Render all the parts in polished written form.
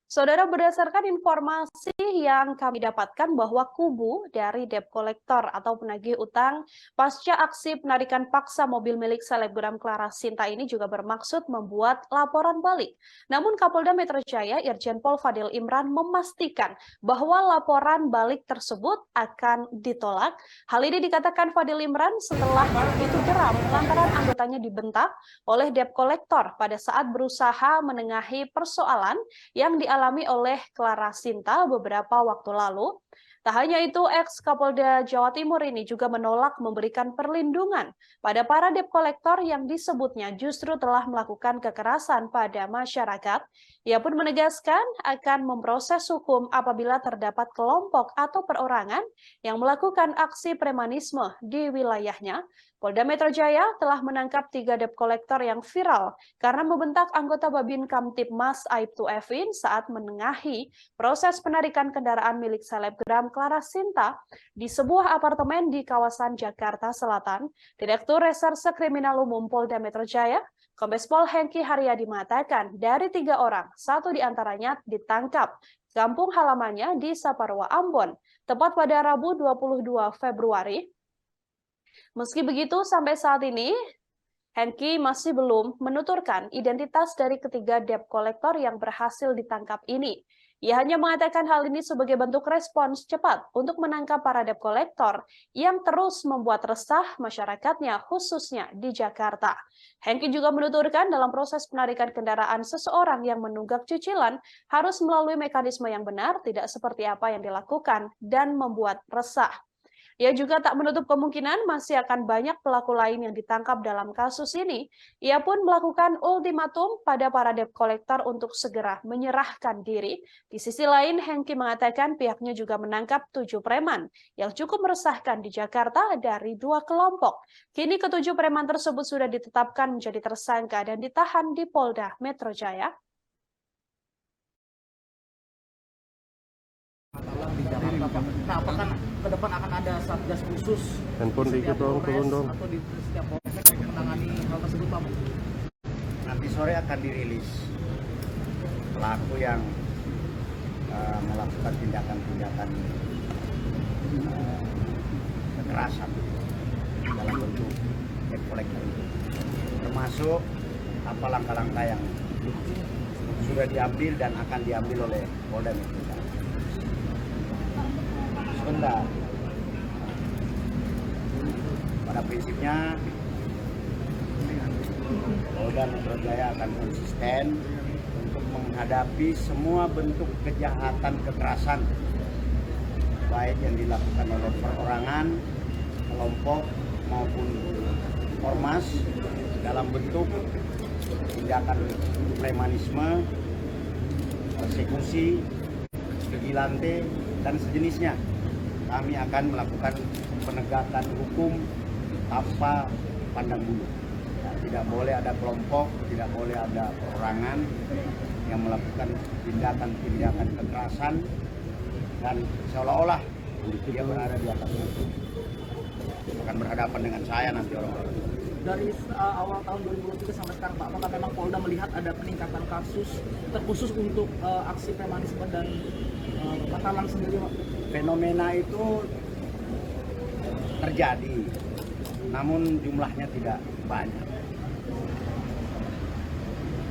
Saudara, berdasarkan informasi yang kami dapatkan bahwa kubu dari debt collector atau penagih utang pasca aksi penarikan paksa mobil milik selebgram Clara Sinta ini juga bermaksud membuat laporan balik. Namun Kapolda Metro Jaya Irjen Pol Fadil Imran memastikan bahwa laporan balik tersebut akan ditolak. Hal ini dikatakan Fadil Imran setelah itu geram lantaran anggotanya dibentak oleh debt collector pada saat berusaha menengahi persoalan yang dialami oleh Clara Sinta beberapa waktu lalu. Tak hanya itu, ex-Kapolda Jawa Timur ini juga menolak memberikan perlindungan pada para debt collector yang disebutnya justru telah melakukan kekerasan pada masyarakat. Ia pun menegaskan akan memproses hukum apabila terdapat kelompok atau perorangan yang melakukan aksi premanisme di wilayahnya. Polda Metro Jaya telah menangkap 3 debt collector yang viral karena membentak anggota Babin Kamtibmas Aibtu Evin saat menengahi proses penarikan kendaraan milik selebgram Clara Sinta di sebuah apartemen di kawasan Jakarta Selatan. Direktur Reserse Kriminal Umum Polda Metro Jaya, Kombes Pol Hengki Haryadi mengatakan dari 3 orang, 1 diantaranya ditangkap kampung halamannya di Saparua, Ambon, tepat pada Rabu 22 Februari. Meski begitu, sampai saat ini, Hengki masih belum menuturkan identitas dari ketiga debt collector yang berhasil ditangkap ini. Ia hanya mengatakan hal ini sebagai bentuk respons cepat untuk menangkap para debt collector yang terus membuat resah masyarakatnya, khususnya di Jakarta. Hengki juga menuturkan dalam proses penarikan kendaraan seseorang yang menunggak cicilan harus melalui mekanisme yang benar, tidak seperti apa yang dilakukan dan membuat resah. Ia juga tak menutup kemungkinan masih akan banyak pelaku lain yang ditangkap dalam kasus ini. Ia pun melakukan ultimatum pada para debt collector untuk segera menyerahkan diri. Di sisi lain, Hengki mengatakan pihaknya juga menangkap 7 preman yang cukup meresahkan di Jakarta dari 2 kelompok. Kini ke-7 preman tersebut sudah ditetapkan menjadi tersangka dan ditahan di Polda Metro Jaya. Nah, apakah ke depan akan ada satgas khusus handphone dikit dong, turun dong, atau di setiap polsek menangani hal tersebut, Pak? Nanti sore akan dirilis pelaku yang melakukan tindakan-tindakan kekerasan dalam bentuk debt collector itu, termasuk apa langkah-langkah yang sudah diambil dan akan diambil oleh Polda Metro Jaya. Sebentar. Pada prinsipnya Polda Metro Jaya akan konsisten untuk menghadapi semua bentuk kejahatan kekerasan, baik yang dilakukan oleh perorangan, kelompok maupun ormas dalam bentuk tindakan premanisme, persekusi, vigilante, dan sejenisnya. Kami akan melakukan penegakan hukum tanpa pandang bulu. Ya, tidak boleh ada kelompok, tidak boleh ada perorangan yang melakukan tindakan-tindakan kekerasan dan seolah-olah dia berada di atas itu. Akan berhadapan dengan saya nanti orang-orang. Dari awal tahun 2023 sampai sekarang, Pak, apakah memang Polda melihat ada peningkatan kasus terkhusus untuk aksi premanisme dan batalan sendiri, Pak? Fenomena itu terjadi, namun jumlahnya tidak banyak.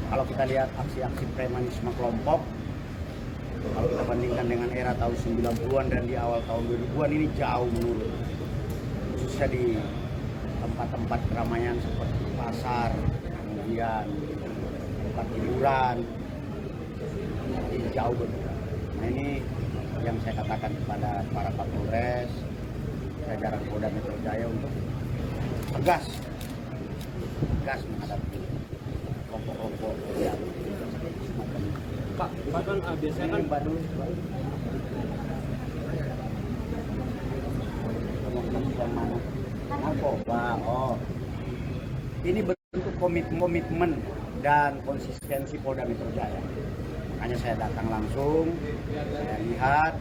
Kalau kita lihat aksi-aksi premanisme kelompok, kalau kita bandingkan dengan era tahun 90-an dan di awal tahun 2000-an, ini jauh menurun. Khususnya di tempat-tempat keramaian seperti pasar, kemudian tempat hiburan, ini jauh berkurang. Nah, ini yang saya katakan kepada para Kapolres, jajaran Polda Metro Jaya untuk tegas menghadapi kelompok-kelompok yang semacam ini. Pak, bahkan biasanya kan narkoba. Ini bentuk komitmen dan konsistensi Polda Metro Jaya. Makanya saya datang langsung, saya lihat,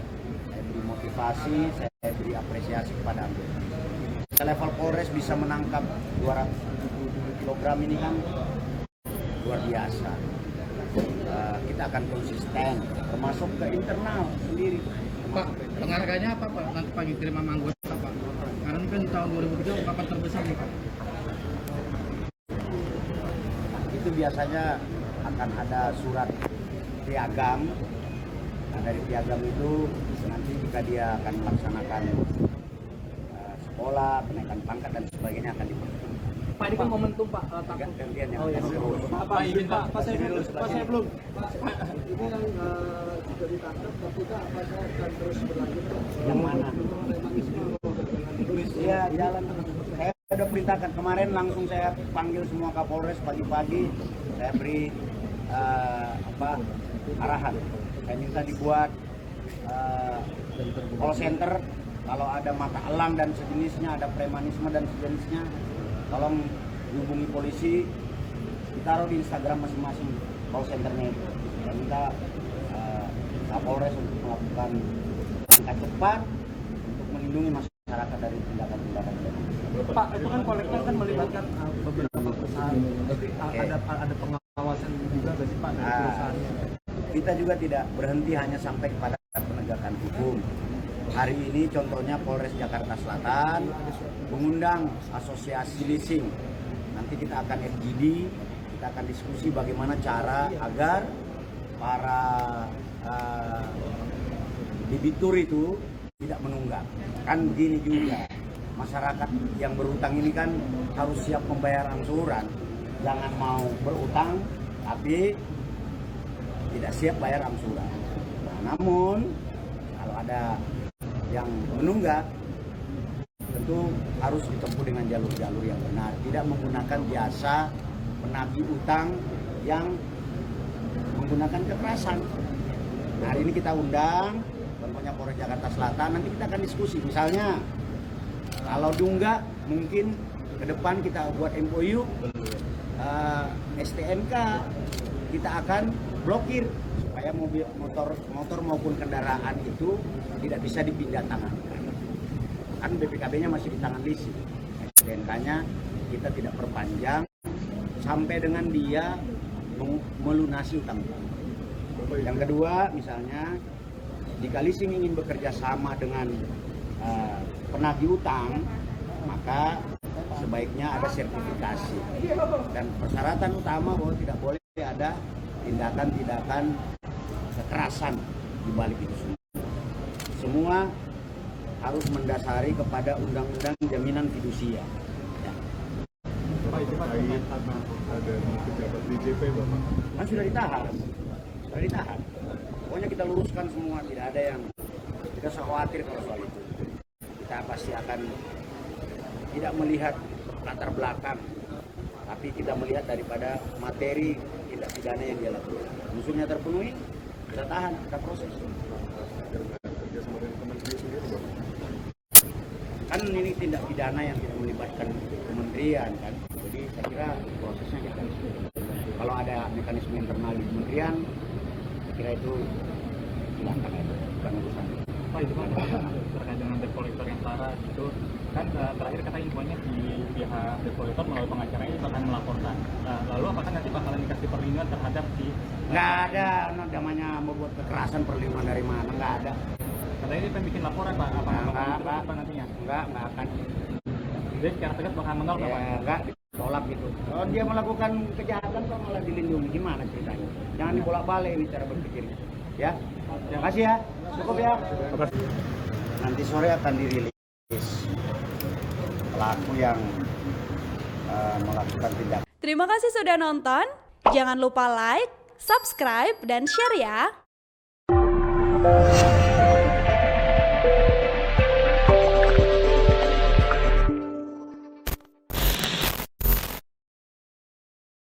saya beri motivasi, saya beri apresiasi kepada anggota. Level Polres bisa menangkap 277 kg ini kan luar biasa. kita akan konsisten, termasuk ke internal sendiri. Pak, penghargaannya apa Pak? Nanti Pak diterima anggota Pak? Karena ini kan di tahun 2003 ungkapan terbesar nih Pak. Itu biasanya akan ada surat piagam. Nah, dari piagam itu nanti jika dia akan melaksanakan sekolah, kenaikan pangkat dan sebagainya akan diperlukan. Pak, ini kan momentum Pak, takut. Gantian yang Oh iya, akan diurus. Pak, izin Pak, saya belum. Ini kan juga ditangkap, tapi apakah akan terus berlanjut? Yang mana? Iya, jalan. Saya sudah perintahkan kemarin, langsung saya panggil semua Kapolres pagi-pagi. Saya beri arahan. Saya minta dibuat call center. Kalau ada mata elang dan sejenisnya, ada premanisme dan sejenisnya, tolong hubungi polisi. Ditaruh di Instagram masing-masing call centernya itu. Saya minta Kapolres untuk melakukan langkah cepat untuk melindungi masyarakat dari tindakan-tindakan. Pak, itu kan kolektor kan melibatkan beberapa perusahaan. Ada pengawasan juga nggak sih Pak dari perusahaannya? Kita juga tidak berhenti hanya sampai kepada penegakan hukum. Hari ini contohnya Polres Jakarta Selatan mengundang asosiasi leasing. Nanti kita akan FGD, kita akan diskusi bagaimana cara agar para debitur itu tidak menunggak. Kan begini juga, masyarakat yang berutang ini kan harus siap membayar angsuran. Jangan mau berutang tapi tidak siap bayar angsuran. Nah, namun kalau ada yang menunggak, tentu harus ditempuh dengan jalur-jalur yang benar, tidak menggunakan jasa penagih utang yang menggunakan kekerasan. Nah, hari ini kita undang, contohnya Polres Jakarta Selatan, nanti kita akan diskusi. Misalnya, kalau diunggak, mungkin ke depan kita buat MOU, STNK, kita akan blokir supaya motor maupun kendaraan itu tidak bisa dipindah tangan. Kan BPKB-nya masih di tangan leasing. STNK-nya kita tidak perpanjang sampai dengan dia melunasi utang. Yang kedua, misalnya jika leasing ingin bekerja sama dengan penagih utang, maka sebaiknya ada sertifikasi. Dan persyaratan utama bahwa tidak boleh ada tindakan-tindakan kekerasan di balik itu semua. Semua harus mendasari kepada undang-undang jaminan fidusia. Ya. Pak, itu Pak, ada pejabat DJP Bapak. Kan sudah ditahan. Pokoknya kita luruskan semua, tidak ada yang kita khawatir kalau soal itu. Kita pasti akan tidak melihat latar belakang, tapi kita melihat daripada materi tindak pidana yang dia lakukan. Unsurnya terpenuhi, kita tahan, kita proses. Kerjasama dengan kementerian sendiri Bapak. Kan ini tindak pidana yang tidak melibatkan kementerian kan, jadi saya kira prosesnya kita. Kalau ada mekanisme internal di kementerian, saya kira itu silahkan aja, bukan urusan. Pak, itu kan terkait dengan debt collector yang parah gitu kan, terakhir kata infonya di pihak debt collector melalui pengacaranya itu akan melaporkan. Lalu apakah nanti bakalan dikasih perlindungan terhadap si Nggak ada namanya membuat kekerasan, perlindungan dari mana, nggak ada. katanya ini pengen bikin laporan Pak, apa Nggak nantinya? nggak akan. Jadi secara tegas bakal menolak Pak? Ya, nggak ditolak gitu. Kalau dia melakukan kejahatan kok malah dilindungi, gimana ceritanya? Jangan dibolak-balik ini cara berpikirnya. Ya, terima kasih ya. Cukup ya. Nanti sore akan dirilis pelaku yang melakukan tindakan. Terima kasih sudah nonton. Jangan lupa like, subscribe, dan share ya.